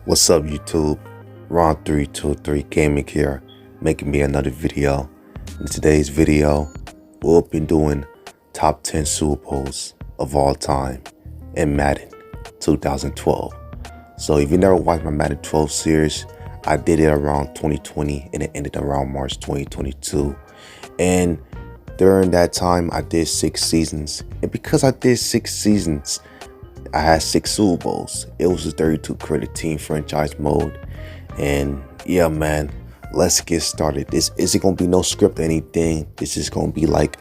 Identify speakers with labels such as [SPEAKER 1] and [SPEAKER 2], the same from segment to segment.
[SPEAKER 1] What's up, YouTube? Ron323 Gaming here, making me another video. In today's video, we'll be doing top 10 Super Bowls of all time in Madden 2012. So if you never watched my Madden 12 series, I did it around 2020 and it ended around March 2022. And during that time, I did 6 seasons. And because I did 6 seasons, I had 6 Super Bowls. It was a 32 credit team franchise mode. And yeah, man, let's get started. This isn't gonna be no script or anything. This is gonna be like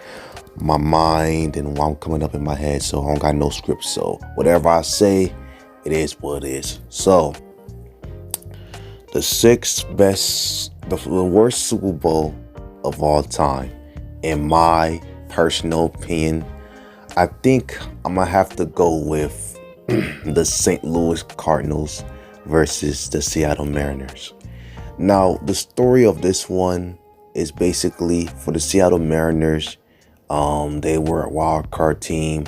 [SPEAKER 1] my mind and what I'm coming up in my head. So I don't got no script. So whatever I say, it is what it is. So the the worst Super Bowl of all time, in my personal opinion, I think I'm gonna have to go with the St. Louis Cardinals versus the Seattle Mariners. Now, the story of this one is basically for the Seattle Mariners. They were a wild card team,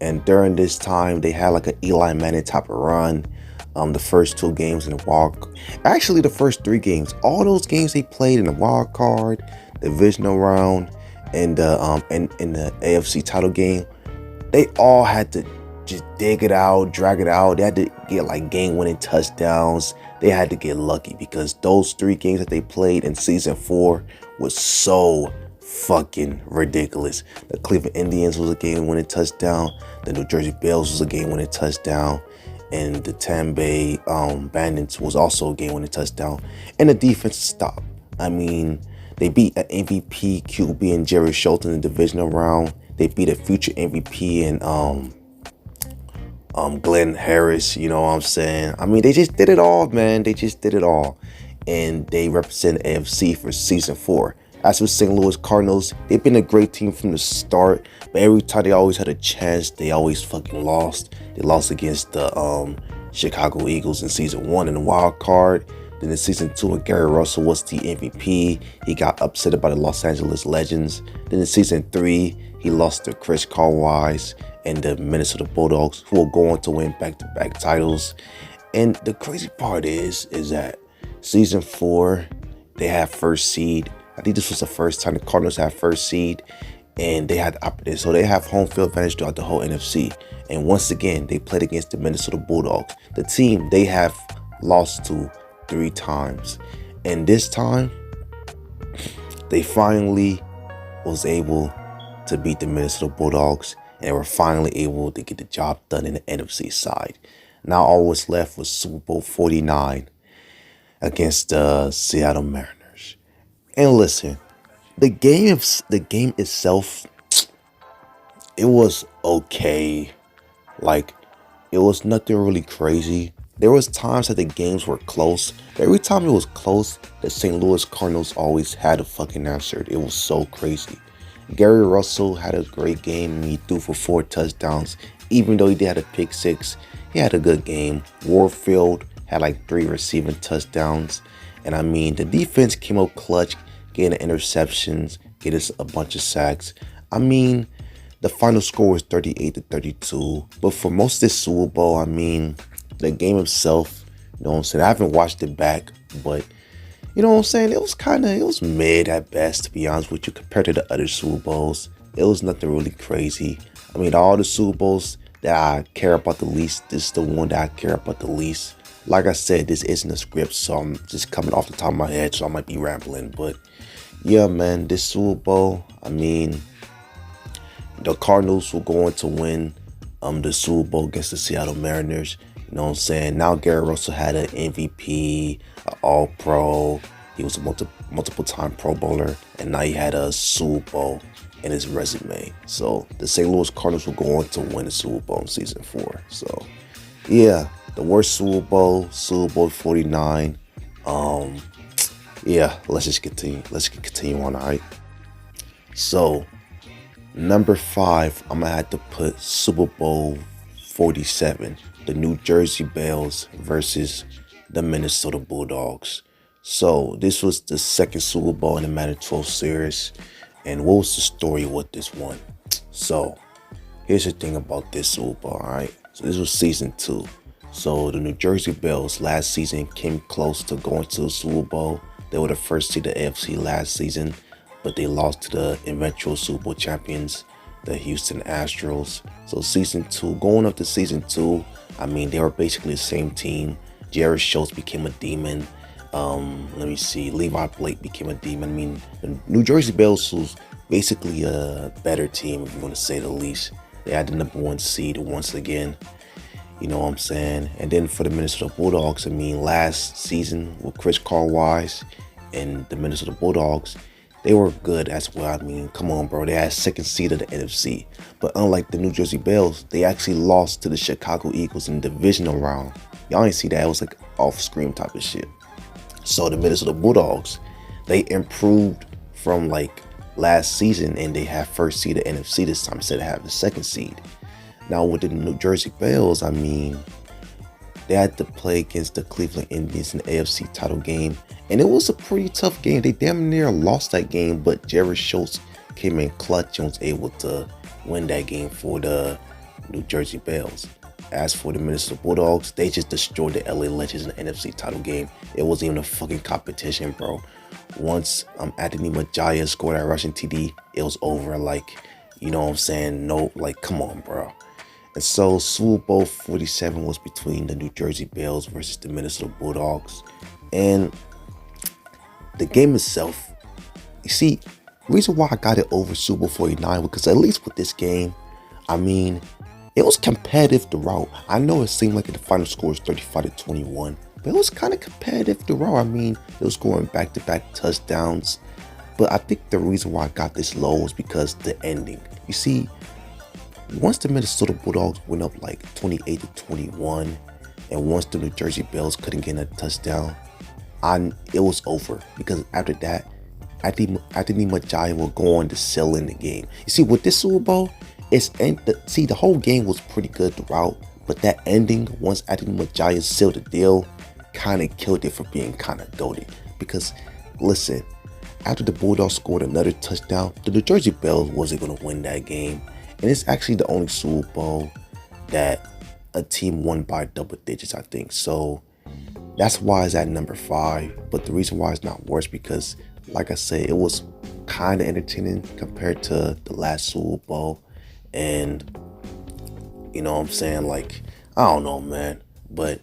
[SPEAKER 1] and during this time, they had like an Eli Manning type of run. The first 2 games in actually the first 3 games, all those games they played in the wild card, divisional round, and in the AFC title game, they all had to just dig it out, drag it out. They had to get like game-winning touchdowns. They had to get lucky because those 3 games that they played in season 4 was so fucking ridiculous. The Cleveland Indians was a game-winning touchdown. The New Jersey Bills was a game-winning touchdown. And the Tampa Bay Bandits was also a game-winning touchdown. And the defense stopped. I mean, they beat an MVP QB and Jerry Schultz in the divisional round. They beat a future MVP and Glenn Harris, you know what I'm saying? I mean, they just did it all, man. They just did it all. And they represent AFC for season 4. As for St. Louis Cardinals, they've been a great team from the start, but every time they always had a chance, they always fucking lost. They lost against the Chicago Eagles in season 1 in the wild card. Then in season 2, when Gary Russell was the MVP, he got upset by the Los Angeles Legends. Then in season 3, he lost to Chris Carwise and the Minnesota Bulldogs, who will go on to win back-to-back titles. And the crazy part is that season 4, they had first seed. I think this was the first time the Cardinals had first seed, and they had so they have home field advantage throughout the whole NFC. And once again, they played against the Minnesota Bulldogs, the team they have lost to 3 times. And this time, they finally was able to beat the Minnesota Bulldogs, and they were finally able to get the job done in the NFC side. Now all was left was Super Bowl 49 against the Seattle Mariners. And listen, the game itself, it was okay. Like, it was nothing really crazy. There was times that the games were close, but every time it was close, the St. Louis Cardinals always had a fucking answer. It was so crazy. Gary Russell had a great game. He threw for 4 touchdowns. Even though he did have a pick 6, he had a good game. Warfield had like 3 receiving touchdowns. And I mean, the defense came up clutch, getting interceptions, getting us a bunch of sacks. I mean, the final score was 38-32. But for most of this Super Bowl, I mean, the game itself, you know what I'm saying? I haven't watched it back, but you know what I'm saying? It was mid at best, to be honest with you, compared to the other Super Bowls. It was nothing really crazy. I mean, all the Super Bowls that I care about the least, this is the one that I care about the least. Like I said, this isn't a script, so I'm just coming off the top of my head, so I might be rambling. But yeah, man, this Super Bowl, I mean, the Cardinals were going to win the Super Bowl against the Seattle Mariners. You know what I'm saying? Now Gary Russell had an MVP, an All-Pro. He was a multiple-time Pro Bowler, and now he had a Super Bowl in his resume. So the St. Louis Cardinals will go on to win the Super Bowl in season 4. So yeah, the worst Super Bowl 49. Yeah, let's just continue. Let's continue on, all right? So number 5, I'm gonna have to put Super Bowl 47. The New Jersey Bills versus the Minnesota Bulldogs. So this was the second Super Bowl in the Madden 12 series. And what was the story with this one? So here's the thing about this Super Bowl, all right? So this was season 2. So the New Jersey Bills last season came close to going to the Super Bowl. They were the first seed of the AFC last season, but they lost to the eventual Super Bowl champions, the Houston Astros. So season two, going up to season two, I mean, they were basically the same team. Jared Schultz became a demon. Let me see, Levi Blake became a demon. I mean, the New Jersey Bills was basically a better team, if you want to say the least. They had the number one seed once again. You know what I'm saying? And then for the Minnesota Bulldogs, I mean, last season with Chris Carl-Wise and the Minnesota Bulldogs, they were good as well. I mean, come on, bro. They had second seed of the NFC. But unlike the New Jersey Bills, they actually lost to the Chicago Eagles in the divisional round. Y'all ain't see that. It was like off-screen type of shit. So the Minnesota Bulldogs, they improved from like last season, and they have first seed of NFC this time instead of having the second seed. Now with the New Jersey Bills, I mean, they had to play against the Cleveland Indians in the AFC title game, and it was a pretty tough game. They damn near lost that game, but Jared Schultz came in clutch and was able to win that game for the New Jersey Bills. As for the Minnesota Bulldogs, they just destroyed the LA Legends in the NFC title game. It wasn't even a fucking competition, bro. Once Anthony Majaya scored that rushing TD, it was over. Like, you know what I'm saying? No, like, come on, bro. And so Super Bowl 47 was between the New Jersey Bills versus the Minnesota Bulldogs. And the game itself, you see, reason why I got it over Super Bowl 49, because at least with this game, I mean, it was competitive throughout. I know it seemed like the final score was 35-21, but it was kind of competitive throughout. I mean, it was scoring back-to-back touchdowns. But I think the reason why I got this low was because the ending. You see, once the Minnesota Bulldogs went up like 28-21, and once the New Jersey Bills couldn't get a touchdown, it was over. Because after that, Anthony Majaya will go on to sell in the game. You see, with this Super Bowl, the whole game was pretty good throughout, but that ending, once Anthony Majaya sealed the deal, kind of killed it for being kind of goated. Because, listen, after the Bulldogs scored another touchdown, the New Jersey Bills wasn't going to win that game. And it's actually the only Super Bowl that a team won by double digits, I think. So that's why it's at number 5. But the reason why it's not worse, because, like I said, it was kind of entertaining compared to the last Super Bowl. And, you know what I'm saying? Like, I don't know, man. But,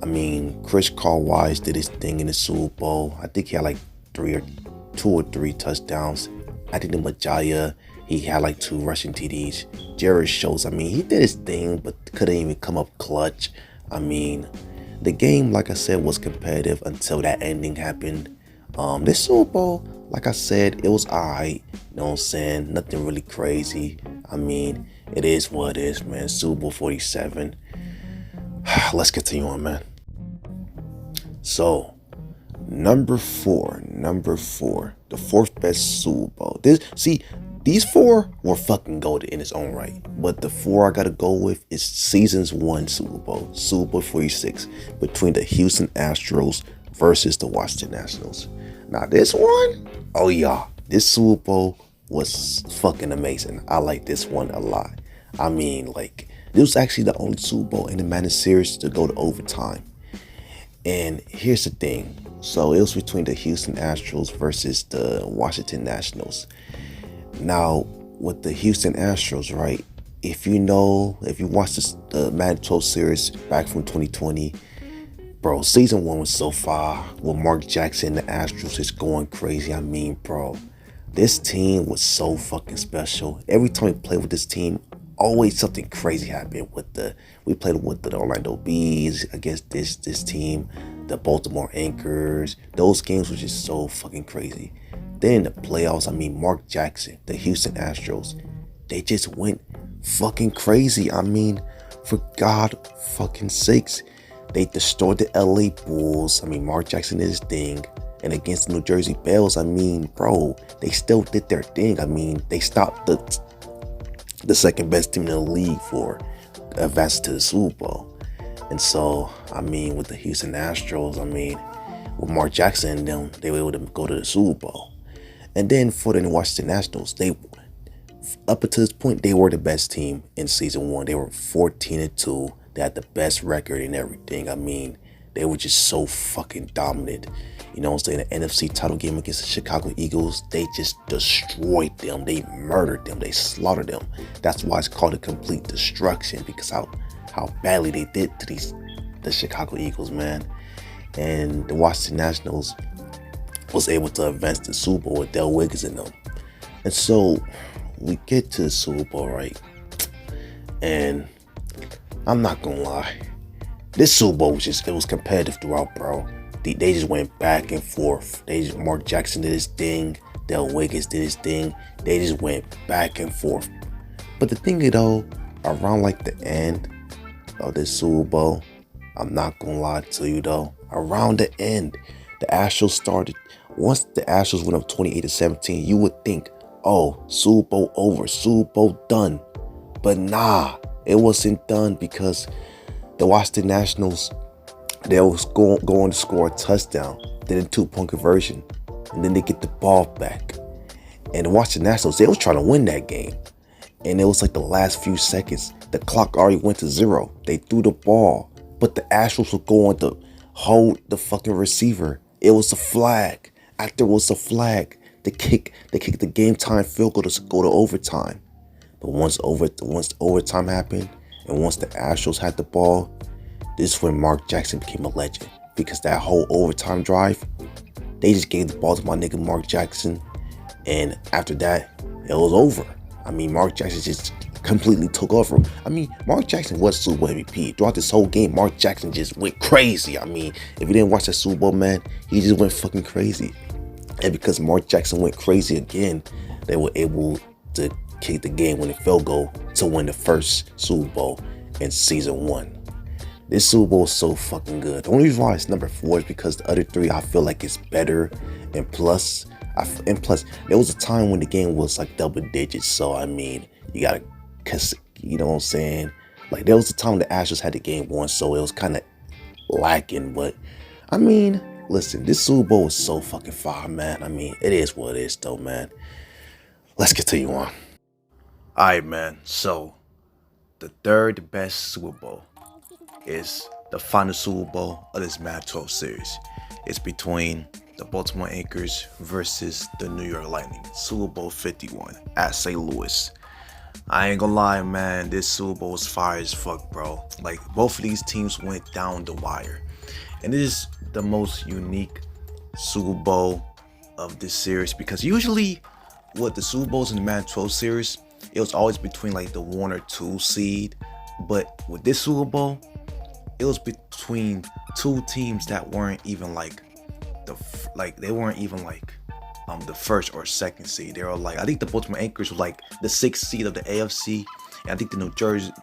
[SPEAKER 1] I mean, Chris Carl-Wise did his thing in the Super Bowl. I think he had like 2 or 3 touchdowns. I think the Majaya, he had like 2 rushing TDs. Jared Schultz, I mean, he did his thing, but couldn't even come up clutch. I mean, the game, like I said, was competitive until that ending happened. This Super Bowl, like I said, it was alright. You know what I'm saying? Nothing really crazy. I mean, it is what it is, man. Super Bowl 47. Let's continue on, man. So, number four, the 4th best Super Bowl. These 4 were fucking golden in its own right. But the 4 I gotta go with is Seasons 1 Super Bowl, Super Bowl 46, between the Houston Astros versus the Washington Nationals. Now this one, oh yeah, this Super Bowl was fucking amazing. I like this one a lot. I mean, like, this was actually the only Super Bowl in the Madden series to go to overtime. And here's the thing. So it was between the Houston Astros versus the Washington Nationals. Now, with the Houston Astros, right? If you watched the Madden 12 series back from 2020, bro, season 1 was so far with Mark Jackson, the Astros is going crazy. I mean, bro, this team was so fucking special. Every time we played with this team, always something crazy happened. We played with the Orlando Bees against this team, the Baltimore Anchors. Those games were just so fucking crazy. Then the playoffs, I mean, Mark Jackson, the Houston Astros, they just went fucking crazy. I mean, for God fucking sakes, they destroyed the LA Bulls. I mean, Mark Jackson did his thing. And against the New Jersey Bills, I mean, bro, they still did their thing. I mean, they stopped the second best team in the league for advancing to the Super Bowl. And so, I mean, with the Houston Astros, I mean, with Mark Jackson and them, they were able to go to the Super Bowl. And then for the Washington Nationals, up until this point, they were the best team in season 1. They were 14-2. They had the best record and everything. I mean, they were just so fucking dominant. You know what I'm saying? The NFC title game against the Chicago Eagles, they just destroyed them. They murdered them. They slaughtered them. That's why it's called a complete destruction, because how badly they did to the Chicago Eagles, man. And the Washington Nationals was able to advance the Super Bowl with Del Wiggins in them. And so we get to the Super Bowl, right? And I'm not gonna lie, this Super Bowl it was competitive throughout, bro. They just went back and forth. Mark Jackson did his thing, Del Wiggins did his thing. They just went back and forth. But the thing is, though, around like the end of this Super Bowl, I'm not gonna lie to you though, around the end, the Astros started. Once the Astros went up 28-17, you would think, oh, Super Bowl over, Super Bowl done. But nah, it wasn't done, because the Washington Nationals, they was going to score a touchdown, then a 2-point conversion, and then they get the ball back. And the Washington Nationals, they was trying to win that game. And it was like the last few seconds, the clock already went to 0. They threw the ball, but the Astros were going to hold the fucking receiver. It was a flag. After it was a flag, they kicked the game time field goal to go to overtime. But once overtime happened, and once the Astros had the ball, this is when Mark Jackson became a legend. Because that whole overtime drive, they just gave the ball to my nigga Mark Jackson. And after that, it was over. I mean, Mark Jackson just completely took over. I mean, Mark Jackson was Super Bowl MVP. Throughout this whole game, Mark Jackson just went crazy. I mean, if you didn't watch that Super Bowl, man, he just went fucking crazy. And because Mark Jackson went crazy again, they were able to kick the game-winning field goal to win the first Super Bowl in season 1. This Super Bowl is so fucking good. The only reason why it's number 4 is because the other 3 I feel like it's better. And plus, there was a time when the game was like double digits. So I mean, you gotta, you know what I'm saying? Like, there was a time the Astros had the game won, so it was kind of lacking. But I mean, listen, this Super Bowl is so fucking fire, man. I mean, it is what it is, though, man. Let's continue on. All right, man. So the third best Super Bowl is the final Super Bowl of this Madden 12 series. It's between the Baltimore Anchors versus the New York Lightning. Super Bowl 51 at St. Louis. I ain't gonna lie, man. This Super Bowl was fire as fuck, bro. Like, both of these teams went down the wire. And this is the most unique Super Bowl of this series, because usually with the Super Bowls in the Madden 12 series, it was always between like the 1 or 2 seed. But with this Super Bowl, it was between 2 teams that weren't even like the first or second seed. They were like, I think the Baltimore Anchors were like the 6th seed of the AFC, and I think the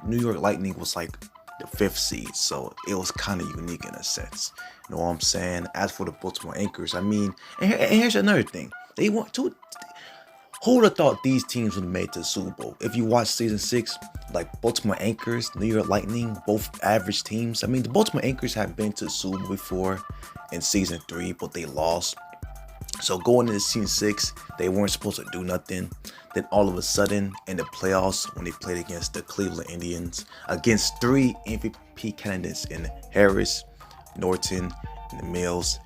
[SPEAKER 1] New York Lightning was like the 5th seed. So it was kind of unique in a sense. You know what I'm saying? As for the Baltimore Anchors, I mean, and here's another thing. They want to. Who would have thought these teams would have made to the Super Bowl? If you watch season 6, like Baltimore Anchors, New York Lightning, both average teams. I mean, the Baltimore Anchors have been to the Super Bowl before in season 3, but they lost. So going into season 6, they weren't supposed to do nothing. Then all of a sudden, in the playoffs, when they played against the Cleveland Indians, against 3 MVP candidates in Harris, Norton, and the Mills,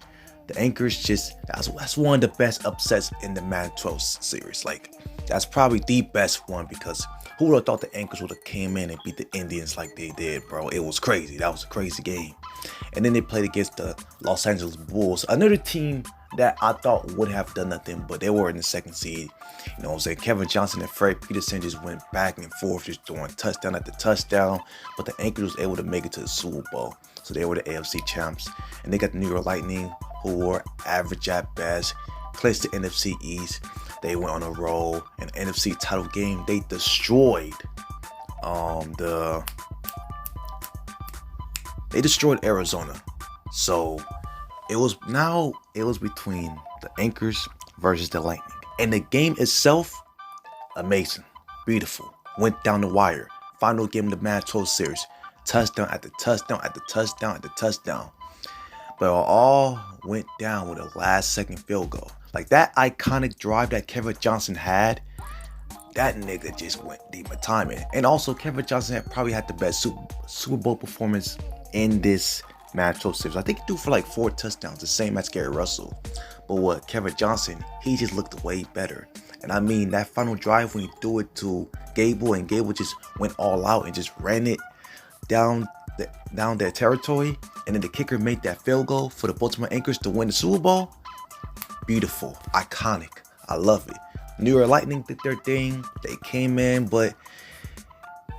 [SPEAKER 1] the Anchors that's one of the best upsets in the Madden 12 series. Like, that's probably the best one, because who would have thought the Anchors would have came in and beat the Indians like they did, bro? It was crazy. That was a crazy game. And then they played against the Los Angeles Bulls, another team that I thought would have done nothing, but they were in the 2nd seed. You know what I'm saying? Kevin Johnson and Fred Peterson just went back and forth, just throwing touchdown after touchdown. But the Anchors was able to make it to the Super Bowl. So they were the AFC champs. And they got the New York Lightning, who were average at best, clinched the NFC East. They went on a roll. In the NFC title game, they destroyed Arizona. So it was between the Anchors versus the Lightning. And the game itself, amazing, beautiful, went down the wire. Final game of the Madden 12 series, touchdown after touchdown after touchdown after touchdown. But it all went down with a last-second field goal. Like, that iconic drive that Kevin Johnson had, that nigga just went deep in timing. And also, Kevin Johnson probably had the best Super Bowl performance in this matchup series. I think he threw for like 4 touchdowns, the same as Gary Russell. But what Kevin Johnson, he just looked way better. And I mean, that final drive when he threw it to Gable, and Gable just went all out and just ran it down their territory, and then the kicker made that field goal for the Baltimore Anchors to win the Super Bowl. Beautiful, iconic. I love it. New York Lightning did their thing. They came in, but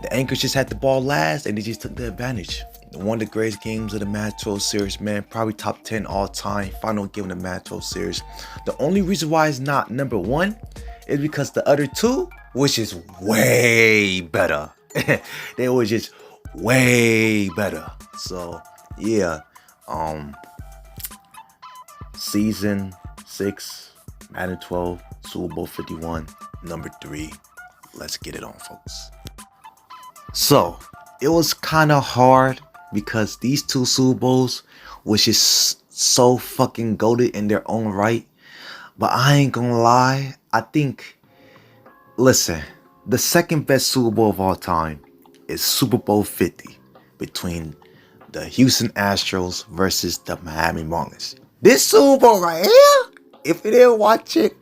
[SPEAKER 1] the Anchors just had the ball last, and they just took the advantage. One of the greatest games of the Madden 12 series, man. Probably top 10 all time. Final game of the Madden 12 series. The only reason why it's not number 1 is because the other 2 was just way better. They were just way better. So yeah, season 6, Madden 12, Super Bowl 51, number 3. Let's get it on, folks. So it was kind of hard because these 2 Super Bowls was just so fucking goated in their own right. But I ain't gonna lie, I think, listen, the second best Super Bowl of all time is Super Bowl 50 between the Houston Astros versus the Miami Marlins. This Super Bowl right here, if you didn't watch it,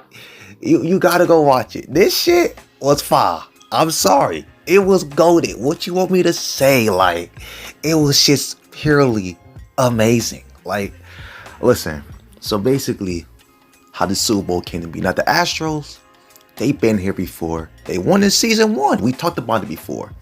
[SPEAKER 1] you gotta go watch it. This shit was fire. I'm sorry. It was goated. What you want me to say? Like, it was just purely amazing. Like, listen, so basically, how the Super Bowl came to be. Now, the Astros, they've been here before. They won in season 1. We talked about it before.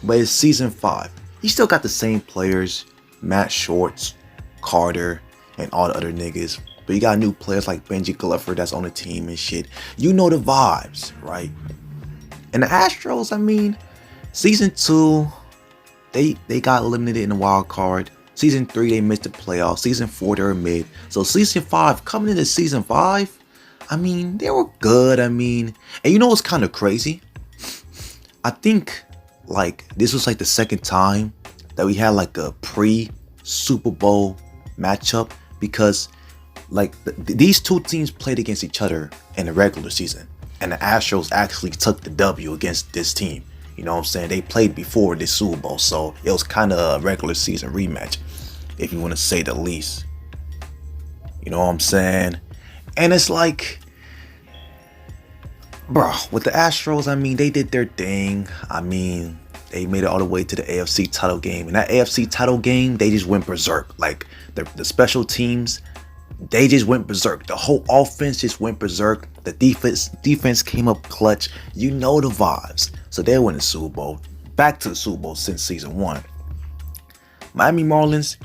[SPEAKER 1] But it's season 5. You still got the same players, Matt Shorts, Carter, and all the other niggas. But you got new players like Benji Glover that's on the team and shit. You know the vibes, right? And the Astros, I mean, season 2, they got eliminated in the wild card. Season 3, they missed the playoffs. Season 4, they were mid. So season 5, coming into season 5, I mean, they were good. I mean, and you know what's kind of crazy? I think, like, this was like the second time that we had like a pre-Super Bowl matchup, because like these 2 teams played against each other in the regular season, and the Astros actually took the W against this team. You know what I'm saying? They played before this Super Bowl, so it was kind of a regular season rematch, if you want to say the least. You know what I'm saying? And it's like, bro, with the Astros, I mean, they did their thing. I mean, they made it all the way to the AFC title game. And that AFC title game, they just went berserk. Like, the special teams, they just went berserk. The whole offense just went berserk. The defense came up clutch. You know the vibes. So they won the Super Bowl. Back to the Super Bowl since season 1. Miami Marlins,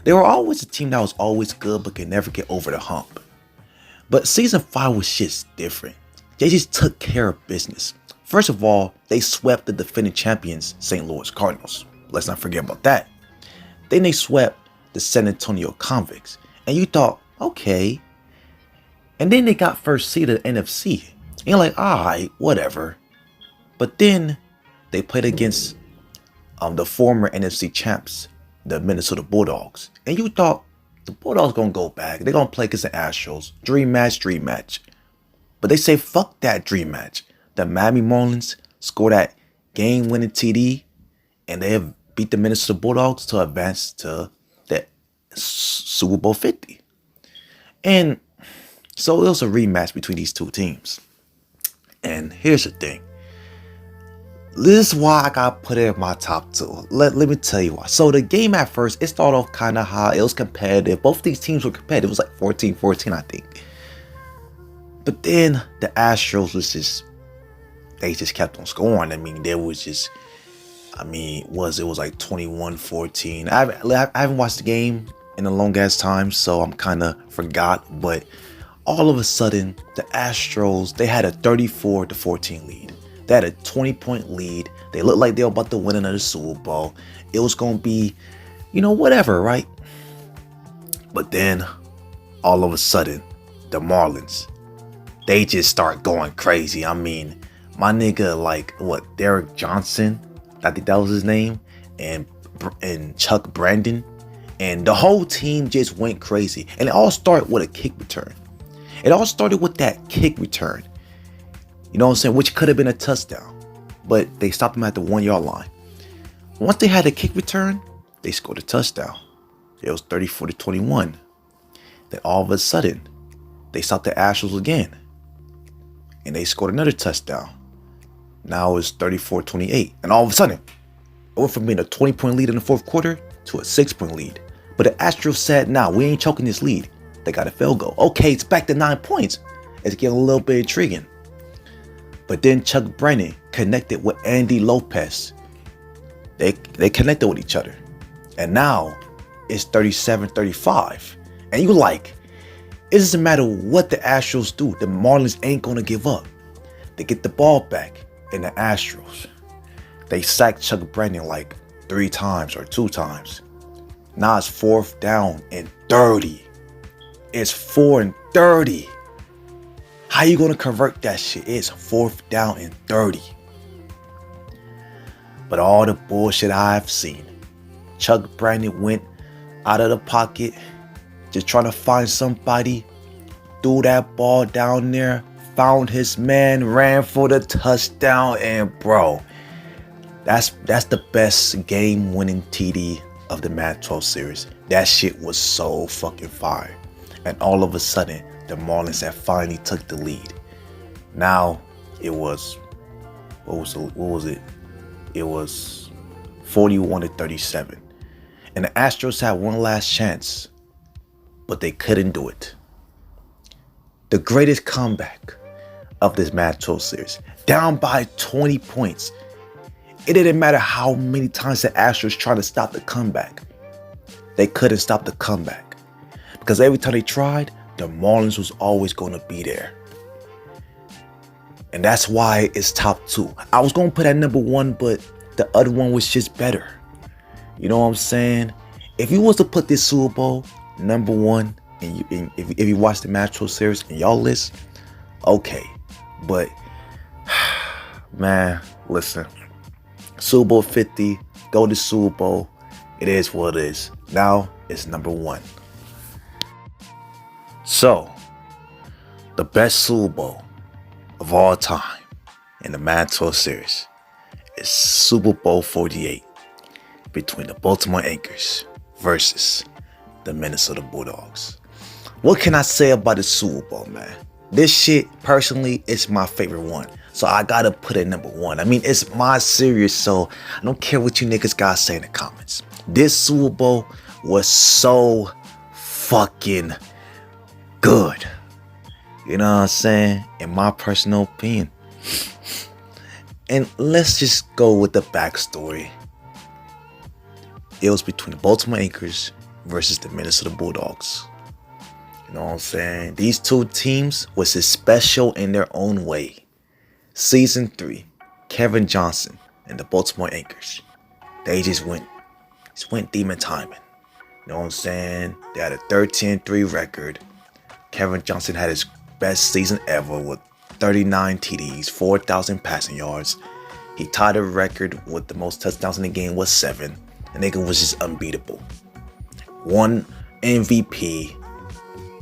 [SPEAKER 1] they were always a team that was always good but could never get over the hump. But season 5 was just different. They just took care of business. First of all, they swept the defending champions, St. Louis Cardinals. Let's not forget about that. Then they swept the San Antonio Convicts. And you thought, okay. And then they got first seed of the NFC. And you're like, alright, whatever. But then they played against the former NFC champs, the Minnesota Bulldogs. And you thought, the Bulldogs gonna go back. They're gonna play against the Astros. Dream match. But they say, fuck that dream match. The Miami Marlins scored that game-winning TD, and they have beat the Minnesota Bulldogs to advance to the Super Bowl 50. And so it was a rematch between these 2 teams. And here's the thing. This is why I got put it in my top 2. Let me tell you why. So the game at first, it started off kind of high. It was competitive. Both these teams were competitive. It was like 14-14, I think. But then the Astros was just, they just kept on scoring. I mean, there was just, it was like 21-14. I haven't watched the game in a long ass time, so I'm kind of forgot. But all of a sudden, the Astros, they had a 34-14 lead. They had a 20-point lead. They looked like they were about to win another Super Bowl. It was going to be, whatever, right? But then, all of a sudden, the Marlins, they just start going crazy. I mean, my nigga, like, Derek Johnson, I think that was his name, and Chuck Brandon, and the whole team just went crazy. And it all started with a kick return. It all started with that kick return. You know what I'm saying? Which could have been a touchdown. But they stopped them at the 1 yard line. Once they had a kick return, they scored a touchdown. It was 34-21. Then all of a sudden, they stopped the Astros again. And they scored another touchdown. Now it's 34-28. And all of a sudden, it went from being a 20-point lead in the fourth quarter to a 6-point lead. But the Astros said, nah, we ain't choking this lead. They got a field goal. Okay, it's back to 9 points. It's getting a little bit intriguing. But then Chuck Brennan connected with Andy Lopez. They connected with each other. And now it's 37-35. And you like, it doesn't matter what the Astros do. The Marlins ain't going to give up. They get the ball back. And the Astros, they sacked Chuck Brennan like 3 times or 2 times. Now it's 4th down and 30. It's 4 and 30. How you gonna convert that shit? It's 4th down and 30. But all the bullshit I've seen, Chuck Brennan went out of the pocket, just trying to find somebody, threw that ball down there, found his man, ran for the touchdown, and bro, that's the best game-winning TD of the Madden 12 series. That shit was so fucking fire. And all of a sudden, the Marlins had finally took the lead. Now it was, what was it? It was 41-37. And the Astros had one last chance, but they couldn't do it. The greatest comeback of this Madden 12 series, down by 20 points. It didn't matter how many times the Astros tried to stop the comeback. They couldn't stop the comeback. Because every time they tried, the Marlins was always going to be there. And that's why it's top 2. I was going to put at number 1, but the other one was just better. You know what I'm saying? If you was to put this Super Bowl number 1, and if you watch the Madden 12 series in y'all list, okay. But, man, listen. Super Bowl 50, go to Super Bowl. It is what it is. Now it's number 1. So, the best Super Bowl of all time in the Madden 12 series is Super Bowl 48 between the Baltimore Anchors versus the Minnesota Bulldogs. What can I say about the Super Bowl, man? This shit, personally, is my favorite one. So I gotta put it number 1. I mean, it's my series, so I don't care what you niggas gotta say in the comments. This Super Bowl was so fucking good. You know what I'm saying? In my personal opinion. And let's just go with the backstory. It was between the Baltimore Anchors versus the Minnesota Bulldogs. You know what I'm saying? These two teams was special in their own way. Season 3, Kevin Johnson and the Baltimore Anchors. They just went demon timing. You know what I'm saying? They had a 13-3 record. Kevin Johnson had his best season ever with 39 TDs, 4,000 passing yards. He tied a record with the most touchdowns in the game with 7. The nigga was just unbeatable. Won MVP.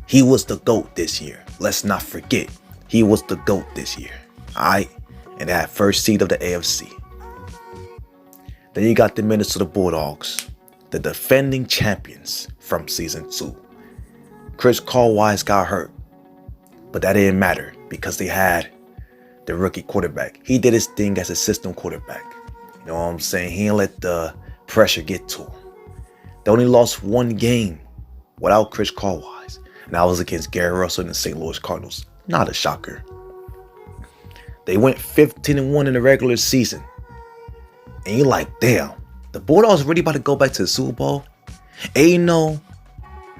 [SPEAKER 1] He was the GOAT this year. Let's not forget. He was the GOAT this year. Alright? And that first seed of the AFC. Then you got the Minnesota Bulldogs, the defending champions from season 2. Chris Carwise got hurt, but that didn't matter because they had the rookie quarterback. He did his thing as a system quarterback. You know what I'm saying? He didn't let the pressure get to him. They only lost 1 game without Chris Carwise, and that was against Gary Russell and the St. Louis Cardinals. Not a shocker. They went 15-1 in the regular season. And you're like, damn, the Bulldogs really about to go back to the Super Bowl? And you know,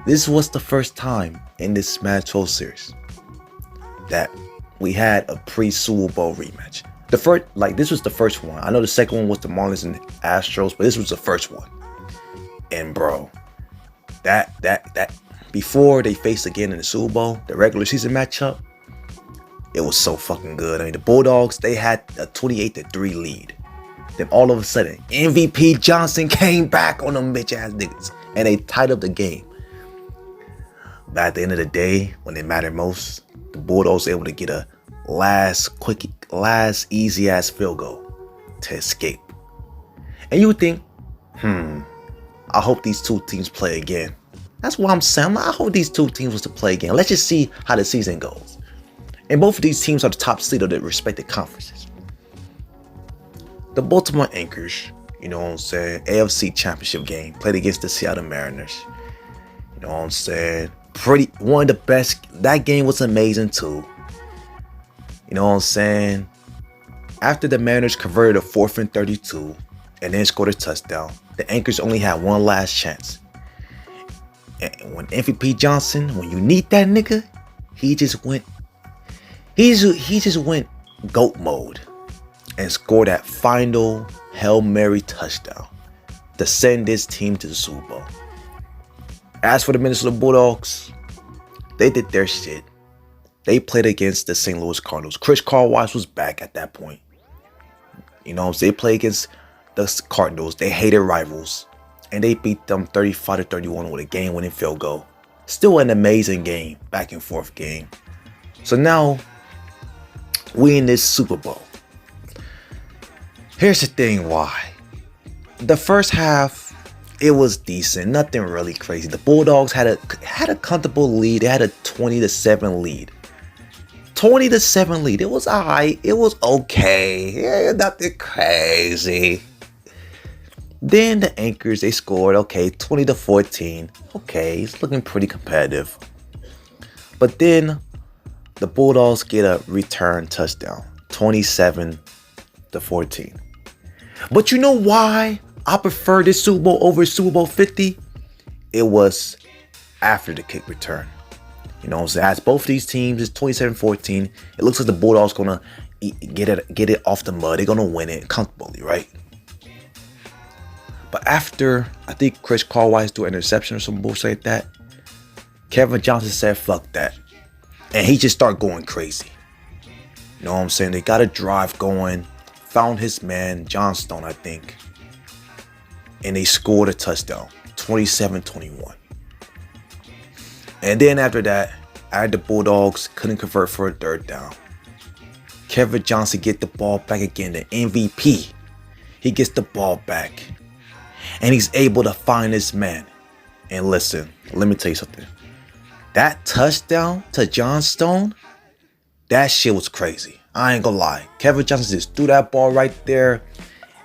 [SPEAKER 1] this was the first time in this Madden 12 series that we had a pre-Super Bowl rematch. This was the first one. I know the second one was the Marlins and Astros, but this was the first one. And bro, that before they faced again in the Super Bowl, the regular season matchup, it was so fucking good. I mean, the Bulldogs, they had a 28-3 lead. Then all of a sudden, MVP Johnson came back on them bitch ass niggas, and they tied up the game. But at the end of the day, when it mattered most, the Bulldogs were able to get a last last easy ass field goal to escape. And you would think, I hope these two teams play again. That's what I'm saying. I hope these two teams was to play again. Let's just see how the season goes. And both of these teams are the top seed of their respective conferences. The Baltimore Anchors, you know what I'm saying, AFC Championship game, played against the Seattle Mariners. You know what I'm saying? One of the best. That game was amazing too. You know what I'm saying? After the Mariners converted a 4th and 32 and then scored a touchdown, the Anchors only had one last chance. And when MVP Johnson, when you need that nigga, he just went GOAT mode and scored that final Hail Mary touchdown to send this team to the Super Bowl. As for the Minnesota Bulldogs, they did their shit. They played against the St. Louis Cardinals. Chris Cartwright was back at that point. You know what I'm saying? They played against the Cardinals. They hated rivals. And they beat them 35-31 with a game-winning field goal. Still an amazing game. Back and forth game. So now, we in this Super Bowl. Here's the thing why. The first half, it was decent. Nothing really crazy. The Bulldogs had a comfortable lead. They had a 20-7 lead. 20-7 lead. It was alright. It was okay. Yeah, nothing crazy. Then the Anchors, they scored, okay, 20-14. Okay, it's looking pretty competitive. But then the Bulldogs get a return touchdown, 27-14. But you know why I prefer this Super Bowl over Super Bowl 50? It was after the kick return. You know what I'm saying? As both of these teams, it's 27-14. It looks like the Bulldogs gonna get it off the mud. They're gonna win it comfortably, right? But after, I think Chris Cartwright threw an interception or some bullshit like that, Kevin Johnson said, fuck that. And he just started going crazy. You know what I'm saying? They got a drive going, found his man, Johnstone, I think. And they scored a touchdown, 27-21. And then after that, the Bulldogs couldn't convert for a third down. Kevin Johnson get the ball back again, the MVP. He gets the ball back. And he's able to find this man. And listen, let me tell you something. That touchdown to Johnstone, that shit was crazy. I ain't gonna lie. Kevin Johnson just threw that ball right there.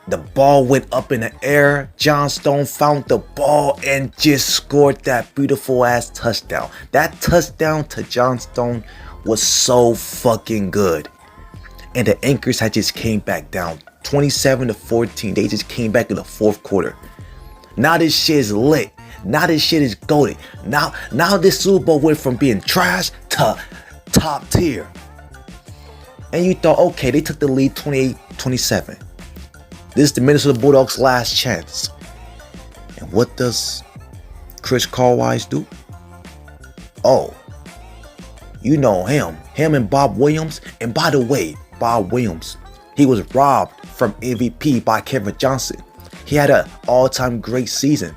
[SPEAKER 1] The ball went up in the air. Johnstone found the ball and just scored that beautiful ass touchdown. That touchdown to Johnstone was so fucking good. And the Anchors had just came back down 27-14. They just came back in the fourth quarter. Now this shit is lit. Now this shit is goated. Now this Super Bowl went from being trash to top tier. And you thought, okay, they took the lead 28-27. This is the Minnesota Bulldogs' last chance. And what does Chris Cartwright do? Oh, you know him. Him and Bob Williams. And by the way, Bob Williams, he was robbed from MVP by Kevin Johnson. He had an all-time great season.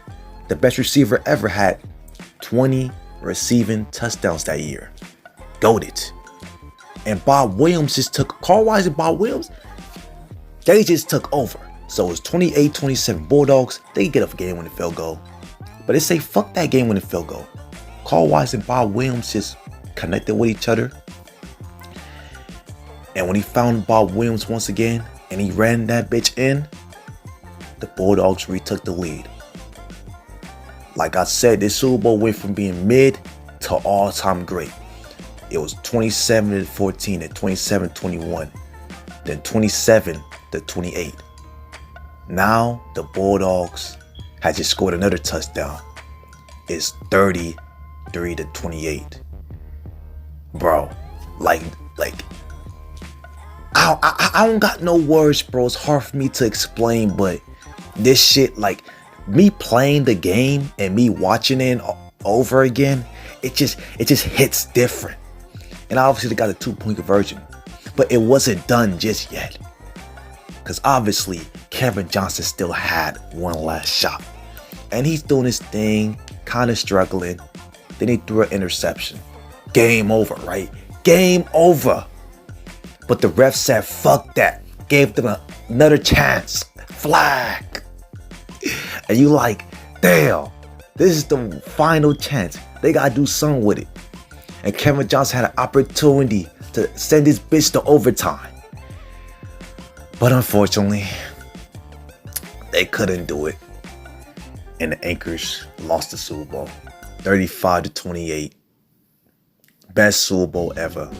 [SPEAKER 1] The best receiver ever had 20 receiving touchdowns that year. Goated. And Bob Williams just took, Cartwright and Bob Williams, they just took over. So it's 28-27 Bulldogs. They get up a game-winning field goal. But they say, fuck that game-winning field goal. Cartwright and Bob Williams just connected with each other. And when he found Bob Williams once again, and he ran that bitch in, the Bulldogs retook the lead. Like I said, this Super Bowl went from being mid to all-time great. It was 27-14 and 27-21. Then 27-28. Now the Bulldogs had just scored another touchdown. It's 33-28. Bro, like I don't got no words, bro. It's hard for me to explain, but this shit, like me playing the game and me watching it over again, it just hits different. And obviously they got a 2-point conversion, but it wasn't done just yet. Because obviously Kevin Johnson still had one last shot. And he's doing his thing, kind of struggling. Then he threw an interception. Game over, right? Game over. But the ref said, fuck that. Gave them another chance. Flag. And you like, damn, this is the final chance. They gotta do something with it. And Kevin Johnson had an opportunity to send this bitch to overtime. But unfortunately, they couldn't do it. And the Anchors lost the Super Bowl. 35-28. Best Super Bowl ever.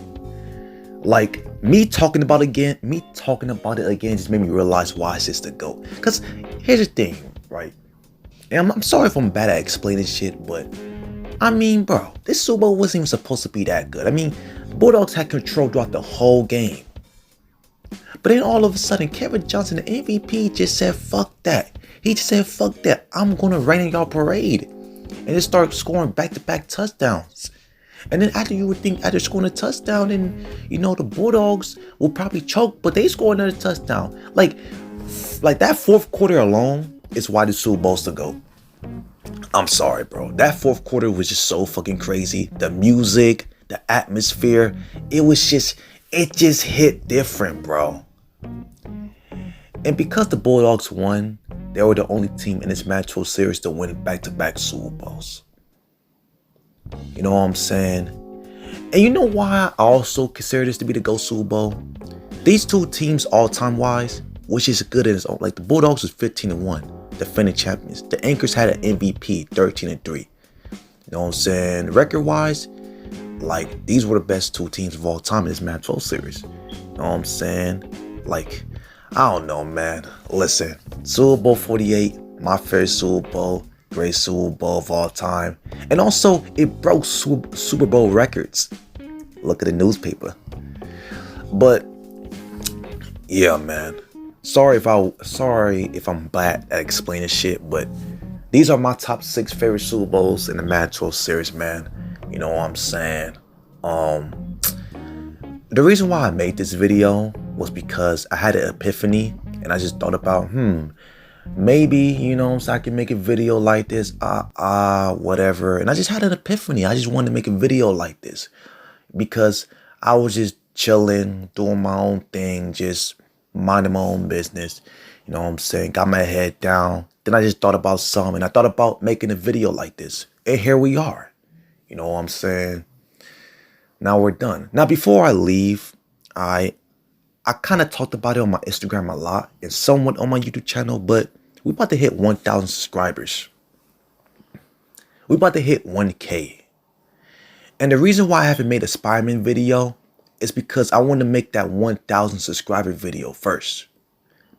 [SPEAKER 1] Like, me talking about it again just made me realize why it's just the GOAT. Because here's the thing, right? And I'm sorry if I'm bad at explaining shit, but I mean, bro, this Super Bowl wasn't even supposed to be that good. I mean, Bulldogs had control throughout the whole game. But then all of a sudden, Kevin Johnson, the MVP, just said, fuck that. He just said, fuck that. I'm going to rain in y'all parade. And just start scoring back-to-back touchdowns. And then after scoring a touchdown, then, you know, the Bulldogs will probably choke, but they score another touchdown. Like that fourth quarter alone is why the Super Bowl's to go. I'm sorry, bro. That fourth quarter was just so fucking crazy. The music, the atmosphere, it just hit different, bro. And because the Bulldogs won, they were the only team in this Metro series to win back-to-back Super Bowls. You know what I'm saying? And you know why I also consider this to be the GOAT Super Bowl? These two teams all-time wise, which is good in its own. Like the Bulldogs was 15-1, defending champions. The Anchors had an MVP, 13-3. You know what I'm saying? Record-wise, like these were the best two teams of all time in this Metro series. You know what I'm saying? Like, I don't know, man. Listen, Super Bowl 48, my favorite Super Bowl. Great Super Bowl of all time. And also, it broke Super Bowl records. Look at the newspaper. But yeah, man. Sorry if I'm bad at explaining shit, but these are my top 6 favorite Super Bowls in the Metro series, man. You know what I'm saying? The reason why I made this video was because I had an epiphany and I just thought about, maybe, you know, so I can make a video like this, whatever. And I just had an epiphany. I just wanted to make a video like this because I was just chilling, doing my own thing, just minding my own business. You know what I'm saying? Got my head down. Then I just thought about something. I thought about making a video like this. And here we are. You know what I'm saying? Now we're done. Now, before I leave, I kind of talked about it on my Instagram a lot and somewhat on my YouTube channel, but we're about to hit 1,000 subscribers. We're about to hit 1K. And the reason why I haven't made a Spider-Man video is because I want to make that 1,000 subscriber video first.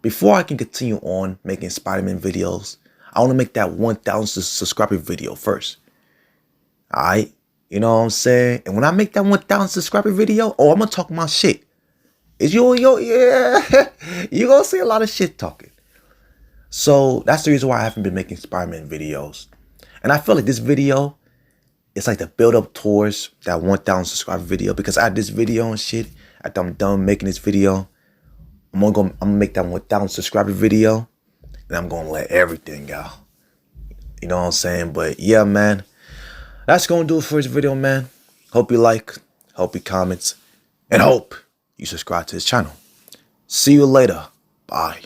[SPEAKER 1] Before I can continue on making Spider-Man videos, I want to make that 1,000 subscriber video first. Alright? You know what I'm saying? And when I make that 1,000 subscriber video, I'm going to talk my shit. Yeah, you're gonna see a lot of shit talking. So that's the reason why I haven't been making Spider-Man videos. And I feel like this video is like the build up towards that 1,000 subscriber video, because I had this video and shit. After I'm done making this video, I'm gonna make that 1,000 subscriber video and I'm gonna let everything go. You know what I'm saying? But yeah, man, that's gonna do it for this video, man. Hope you like, hope you comment, and hope you subscribe to this channel. See you later. Bye.